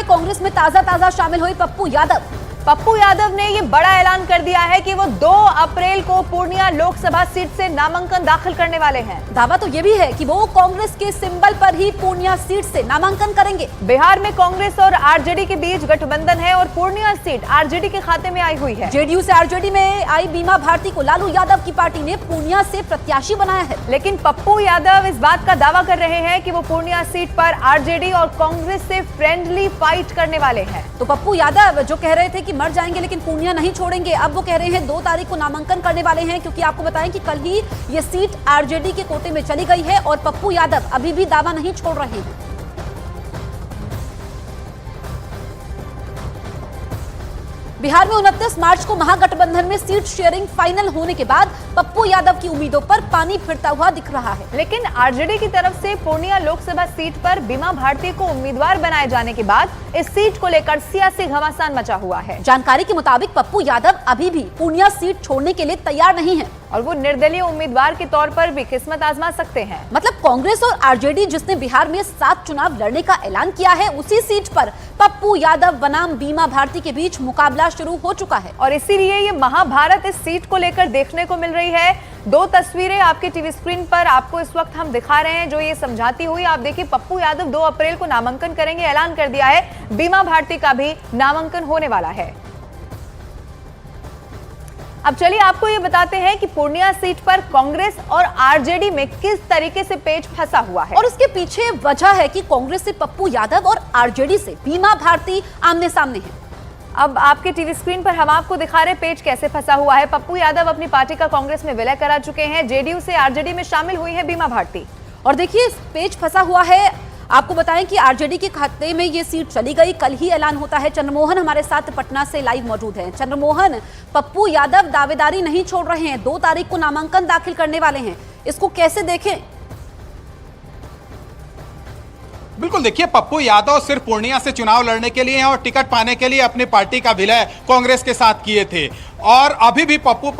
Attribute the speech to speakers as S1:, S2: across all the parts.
S1: कांग्रेस में ताजा शामिल हुई पप्पू यादव ने ये बड़ा ऐलान कर दिया है कि वो 2 अप्रैल को पूर्णिया लोकसभा सीट से नामांकन दाखिल करने वाले हैं। दावा तो ये भी है कि वो कांग्रेस के सिंबल पर ही पूर्णिया सीट से नामांकन करेंगे। बिहार में कांग्रेस और आरजेडी के बीच गठबंधन है और पूर्णिया सीट आरजेडी के खाते में आई हुई है। जेडीयू से आरजेडी में आई बीमा भारती को लालू यादव की पार्टी ने पूर्णिया से प्रत्याशी बनाया है, लेकिन पप्पू यादव इस बात का दावा कर रहे हैं कि वो पूर्णिया सीट पर आरजेडी और कांग्रेस से फ्रेंडली फाइट करने वाले हैं। तो पप्पू यादव जो कह रहे थे कि मर जाएंगे लेकिन पूर्णिया नहीं छोड़ेंगे, अब वो कह रहे हैं 2 तारीख को नामांकन करने वाले हैं, क्योंकि आपको बताएं कि कल ही ये सीट आरजेडी के कोटे में चली गई है और पप्पू यादव अभी भी दावा नहीं छोड़ रहे हैं। बिहार में 29 मार्च को महागठबंधन में सीट शेयरिंग फाइनल होने के बाद पप्पू यादव की उम्मीदों पर पानी फिरता हुआ दिख रहा है, लेकिन आरजेडी की तरफ से पूर्णिया लोकसभा सीट पर बीमा भारती को उम्मीदवार बनाए जाने के बाद इस सीट को लेकर सियासी घमासान मचा हुआ है। जानकारी के मुताबिक पप्पू यादव अभी भी पूर्णिया सीट छोड़ने के लिए तैयार नहीं है और वो निर्दलीय उम्मीदवार के तौर पर भी किस्मत आजमा सकते हैं। मतलब कांग्रेस और आरजेडी जिसने बिहार में 7 चुनाव लड़ने का ऐलान किया है, उसी सीट पर पप्पू यादव बनाम बीमा भारती के बीच मुकाबला शुरू हो चुका है और इसीलिए ये महाभारत इस सीट को लेकर देखने को मिल रही है। 2 तस्वीरें आपके टीवी स्क्रीन पर आपको इस वक्त हम दिखा रहे हैं जो ये समझाती हुई। आप देखिए, पप्पू यादव 2 अप्रैल को नामांकन करेंगे, ऐलान कर दिया है। बीमा भारती का भी नामांकन होने वाला है। अब चलिए आपको ये बताते हैं कि पूर्णिया सीट पर कांग्रेस और आरजेडी में किस तरीके से पेच फंसा हुआ है और इसके पीछे वजह है कि कांग्रेस से पप्पू यादव और आरजेडी से बीमा भारती आमने सामने है। अब आपके टीवी स्क्रीन पर हम आपको दिखा रहे पेज कैसे फंसा हुआ है। पप्पू यादव अपनी पार्टी का कांग्रेस में विलय करा चुके हैं। जेडीयू से आरजेडी में शामिल हुई है बीमा भारती और देखिए पेज फंसा हुआ है। आपको बताएं कि आरजेडी के खाते में ये सीट चली गई, कल ही ऐलान होता है। चंद्रमोहन हमारे साथ पटना से लाइव मौजूद हैं। चंद्रमोहन, पप्पू यादव दावेदारी नहीं छोड़ रहे हैं, 2 तारीख को नामांकन दाखिल करने वाले हैं, इसको कैसे देखें?
S2: बिल्कुल, देखिए, पप्पू यादव सिर्फ पूर्णिया से चुनाव लड़ने के लिए और टिकट पाने के लिए अपनी पार्टी का विलय कांग्रेस के साथ किए थे और अभी भी पप्पू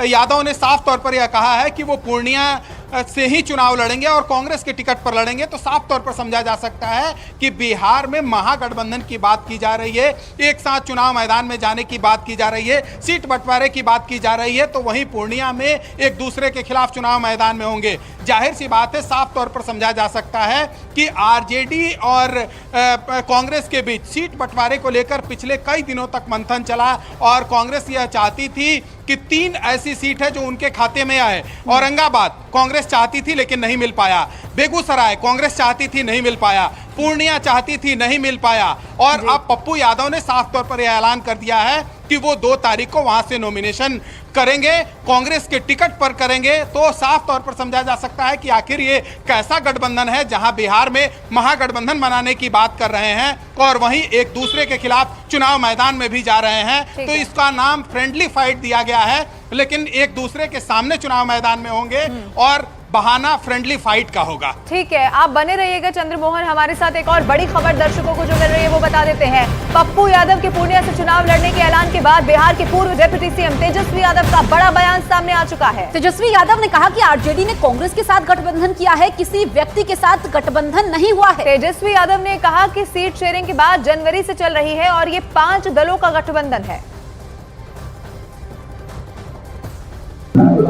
S2: यादव ने साफ तौर पर यह कहा है कि वो पूर्णिया से ही चुनाव लड़ेंगे और कांग्रेस के टिकट पर लड़ेंगे। तो साफ तौर पर समझा जा सकता है कि बिहार में महागठबंधन की बात की जा रही है, एक साथ चुनाव मैदान में जाने की बात की जा रही है, सीट बंटवारे की बात की जा रही है, तो वहीं पूर्णिया में एक दूसरे के खिलाफ चुनाव मैदान में होंगे। जाहिर सी बात है, साफ तौर पर समझा जा सकता है कि आरजेडी और कांग्रेस के बीच सीट बंटवारे को लेकर पिछले कई दिनों तक मंथन चला और कांग्रेस यह चाहती थी कि 3 ऐसी सीट है जो उनके खाते में आए। औरंगाबाद कांग्रेस चाहती थी लेकिन नहीं मिल पाया, बेगूसराय कांग्रेस चाहती थी नहीं मिल पाया, पूर्णिया चाहती थी नहीं मिल पाया और अब पप्पू यादव ने साफ तौर पर यह ऐलान कर दिया है कि वो 2 तारीख को वहां से नॉमिनेशन करेंगे, कांग्रेस के टिकट पर करेंगे। तो साफ तौर पर समझा जा सकता है कि आखिर ये कैसा गठबंधन है जहां बिहार में महागठबंधन बनाने की बात कर रहे हैं और वहीं एक दूसरे के खिलाफ चुनाव मैदान में भी जा रहे हैं। तो इसका नाम फ्रेंडली फाइट दिया गया है, लेकिन एक दूसरे के सामने चुनाव मैदान में होंगे और बहाना फ्रेंडली फाइट का होगा।
S1: ठीक है, आप बने रहिएगा चंद्रमोहन हमारे साथ। एक और बड़ी खबर दर्शकों को जो मिल रही है वो बता देते हैं। पप्पू यादव के पूर्णिया से चुनाव लड़ने के ऐलान के बाद बिहार के पूर्व डिप्टी सीएम तेजस्वी यादव का बड़ा बयान सामने आ चुका है। तेजस्वी यादव ने कहा कि आरजेडी ने कांग्रेस के साथ गठबंधन किया है, किसी व्यक्ति के साथ गठबंधन नहीं हुआ है। तेजस्वी यादव ने कहा कि सीट शेयरिंग की बात जनवरी से चल रही है और ये 5 दलों का गठबंधन है।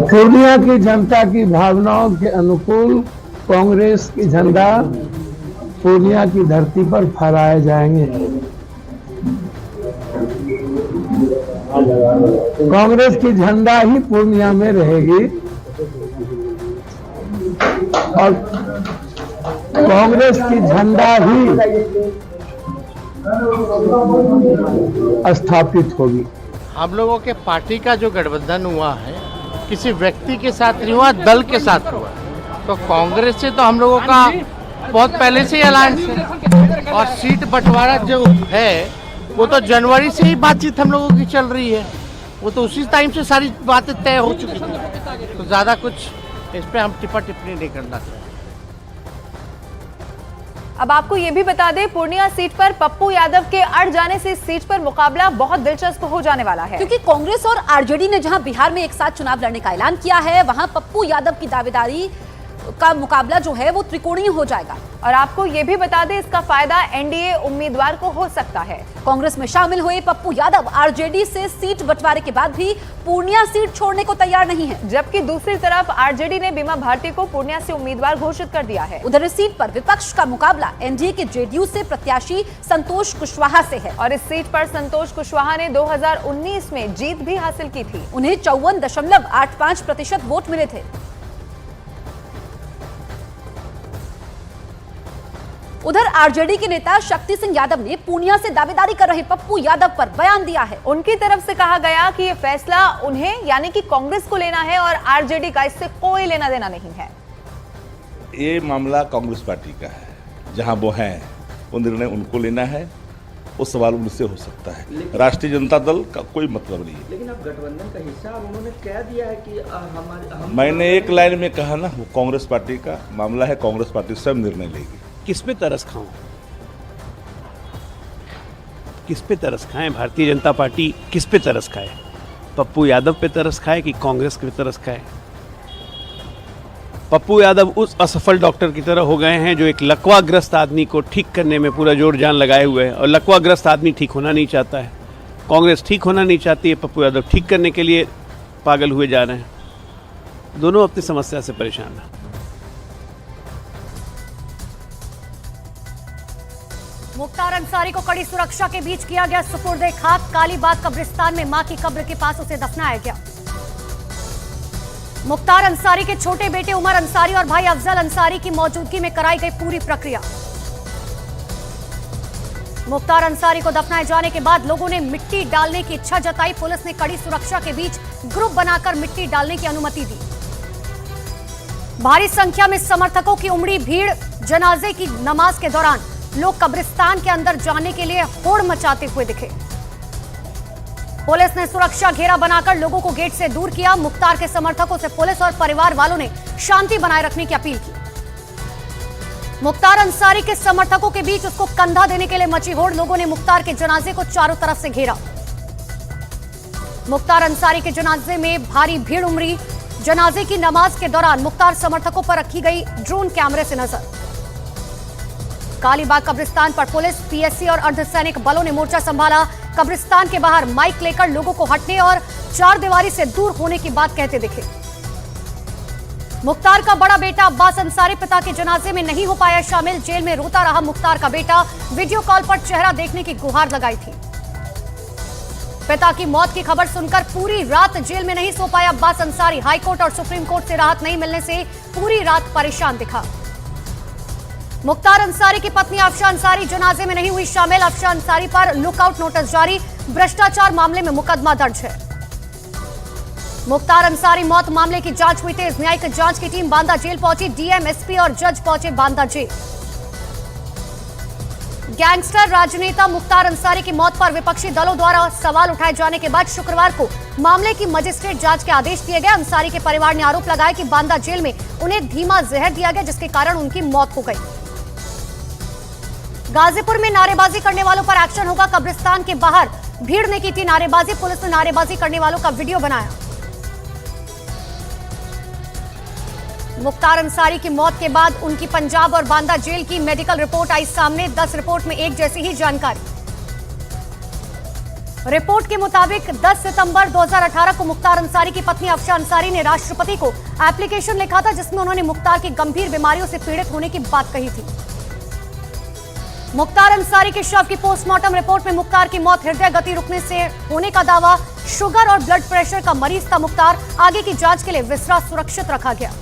S3: पूर्णिया की जनता की भावनाओं के अनुकूल कांग्रेस की झंडा पूर्णिया की धरती पर फहराए जाएंगे। कांग्रेस की झंडा ही पूर्णिया में रहेगी और कांग्रेस की झंडा ही स्थापित होगी।
S4: हम लोगों के पार्टी का जो गठबंधन हुआ है किसी व्यक्ति के साथ नहीं हुआ, दल के साथ हुआ। तो कांग्रेस से तो हम लोगों का बहुत पहले से ही अलायंस है और सीट बंटवारा जो है वो तो जनवरी से ही बातचीत हम लोगों की चल रही है, वो तो उसी टाइम से सारी बातें तय हो चुकी थी। तो ज़्यादा कुछ इस पर हम टिप्पणी नहीं करना चाहते।
S1: अब आपको ये भी बता दें, पूर्णिया सीट पर पप्पू यादव के अड़ जाने से इस सीट पर मुकाबला बहुत दिलचस्प हो जाने वाला है, क्योंकि कांग्रेस और आरजेडी ने जहां बिहार में एक साथ चुनाव लड़ने का ऐलान किया है, वहां पप्पू यादव की दावेदारी का मुकाबला जो है वो त्रिकोणीय हो जाएगा।
S5: और आपको ये भी बता दें, इसका फायदा एनडीए उम्मीदवार को हो सकता है।
S1: कांग्रेस में शामिल हुए पप्पू यादव आरजेडी से सीट बंटवारे के बाद भी पूर्णिया सीट छोड़ने को तैयार नहीं है,
S5: जबकि दूसरी तरफ आरजेडी ने बीमा भारती को पूर्णिया से उम्मीदवार घोषित कर दिया है।
S1: उधर इस सीट पर विपक्ष का मुकाबला एनडीए के जेडीयू से प्रत्याशी संतोष कुशवाहा से है
S5: और इस सीट पर संतोष कुशवाहा ने 2019 में जीत भी हासिल की थी।
S1: उन्हें 54.85% वोट मिले थे। उधर आरजेडी के नेता शक्ति सिंह यादव ने पूर्णिया से दावेदारी कर रहे पप्पू यादव पर बयान दिया है।
S5: उनकी तरफ से कहा गया कि ये फैसला उन्हें यानी कि कांग्रेस को लेना है और आरजेडी का इससे कोई लेना देना नहीं है।
S6: ये मामला कांग्रेस पार्टी का है, जहां वो हैं वो निर्णय उनको लेना है, वो सवाल उनसे हो सकता है। राष्ट्रीय जनता दल का कोई मतलब नहीं है।
S7: लेकिन अब गठबंधन का हिस्सा उन्होंने कह दिया है कि हमारे
S6: मैंने एक लाइन में कहा ना, वो कांग्रेस पार्टी का मामला है, कांग्रेस पार्टी स्वयं निर्णय लेगी।
S8: किस पे तरस खाऊं, किस पे तरस खाएं? भारतीय जनता पार्टी किस पे तरस खाए? पप्पू यादव पे तरस खाए कि कांग्रेस पे तरस खाए? पप्पू यादव उस असफल डॉक्टर की तरह हो गए हैं जो एक लकवाग्रस्त आदमी को ठीक करने में पूरा जोर जान लगाए हुए है, और लकवाग्रस्त आदमी ठीक होना नहीं चाहता है। कांग्रेस ठीक होना नहीं चाहती है, पप्पू यादव ठीक करने के लिए पागल हुए जा रहे हैं। दोनों अपनी समस्या से परेशान हैं।
S9: मुख्तार अंसारी को कड़ी सुरक्षा के बीच किया गया सुपुर्दे खाक। कालीबाग कब्रिस्तान में मां की कब्र के पास उसे दफनाया गया। मुख्तार अंसारी के छोटे बेटे उमर अंसारी और भाई अफजल अंसारी की मौजूदगी में कराई गई पूरी प्रक्रिया। मुख्तार अंसारी को दफनाए जाने के बाद लोगों ने मिट्टी डालने की इच्छा जताई। पुलिस ने कड़ी सुरक्षा के बीच ग्रुप बनाकर मिट्टी डालने की अनुमति दी। भारी संख्या में समर्थकों की उमड़ी भीड़। जनाजे की नमाज के दौरान लोग कब्रिस्तान के अंदर जाने के लिए होड़ मचाते हुए दिखे। पुलिस ने सुरक्षा घेरा बनाकर लोगों को गेट से दूर किया। मुख्तार के समर्थकों से पुलिस और परिवार वालों ने शांति बनाए रखने की अपील की। मुख्तार अंसारी के समर्थकों के बीच उसको कंधा देने के लिए मची होड़। लोगों ने मुख्तार के जनाजे को चारों तरफ से घेरा। मुख्तार अंसारी के जनाजे में भारी भीड़ उमड़ी। जनाजे की नमाज के दौरान मुख्तार समर्थकों पर रखी गई ड्रोन कैमरे से नजर। कालीबाग कब्रिस्तान पर पुलिस, पीएससी और अर्धसैनिक बलों ने मोर्चा संभाला। कब्रिस्तान के बाहर माइक लेकर लोगों को हटने और चार दीवारी से दूर होने की बात कहते दिखे। मुख्तार का बड़ा बेटा अब्बास अंसारी पिता के जनाजे में नहीं हो पाया शामिल। जेल में रोता रहा मुख्तार का बेटा। वीडियो कॉल पर चेहरा देखने की गुहार लगाई थी। पिता की मौत की खबर सुनकर पूरी रात जेल में नहीं सो पाया अब्बास अंसारी। हाईकोर्ट और सुप्रीम कोर्ट से राहत नहीं मिलने से पूरी रात परेशान दिखा। मुख्तार अंसारी की पत्नी अफशा अंसारी जनाजे में नहीं हुई शामिल। अफशा अंसारी पर लुकआउट नोटिस जारी। भ्रष्टाचार मामले में मुकदमा दर्ज है। मुख्तार अंसारी मौत मामले की जांच हुई तेज। न्यायिक जांच की टीम बांदा जेल पहुंची। डीएम, एसपी और जज पहुंचे बांदा जेल। गैंगस्टर राजनेता मुख्तार अंसारी की मौत पर विपक्षी दलों द्वारा सवाल उठाए जाने के बाद शुक्रवार को मामले की मजिस्ट्रेट जांच के आदेश दिए गए। अंसारी के परिवार ने आरोप लगाया कि बांदा जेल में उन्हें धीमा जहर दिया गया, जिसके कारण उनकी मौत हो गई। गाजीपुर में नारेबाजी करने वालों पर एक्शन होगा। कब्रिस्तान के बाहर भीड़ ने की थी नारेबाजी। पुलिस ने नारेबाजी करने वालों का वीडियो बनाया। मुख्तार अंसारी की मौत के बाद उनकी पंजाब और बांदा जेल की मेडिकल रिपोर्ट आई सामने। 10 रिपोर्ट में एक जैसी ही जानकारी। रिपोर्ट के मुताबिक 10 सितंबर 2018 को मुख्तार अंसारी की पत्नी अफशा अंसारी ने राष्ट्रपति को एप्लीकेशन लिखा था, जिसमें उन्होंने मुख्तार की गंभीर बीमारियों से पीड़ित होने की बात कही थी। मुख्तार अंसारी के शव की पोस्टमार्टम रिपोर्ट में मुख्तार की मौत हृदय गति रुकने से होने का दावा। शुगर और ब्लड प्रेशर का मरीज था मुख्तार। आगे की जांच के लिए विसरा सुरक्षित रखा गया।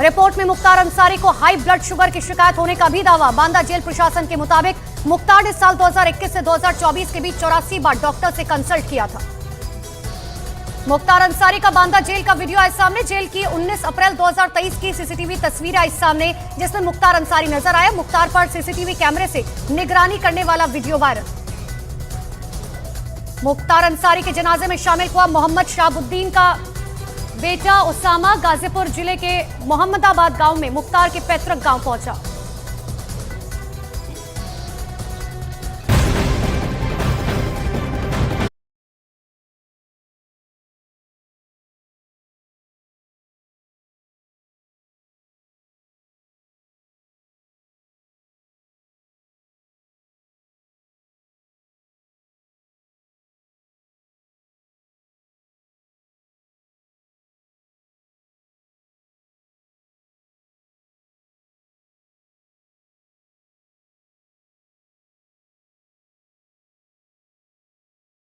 S9: रिपोर्ट में मुख्तार अंसारी को हाई ब्लड शुगर की शिकायत होने का भी दावा। बांदा जेल प्रशासन के मुताबिक मुख्तार ने साल 2021 से 2024 के बीच 84 बार डॉक्टर से कंसल्ट किया था। मुख्तार अंसारी का बांदा जेल का वीडियो आए सामने। जेल की 19 अप्रैल 2023 की सीसीटीवी तस्वीरें आई सामने, जिसमें मुख्तार अंसारी नजर आया। मुख्तार पर सीसीटीवी कैमरे से निगरानी करने वाला वीडियो वायरल। मुख्तार अंसारी के जनाजे में शामिल हुआ मोहम्मद शाहबुद्दीन का बेटा उसामा। गाजीपुर जिले के मोहम्मदाबाद गांव में मुख्तार के पैतृक गांव पहुंचा।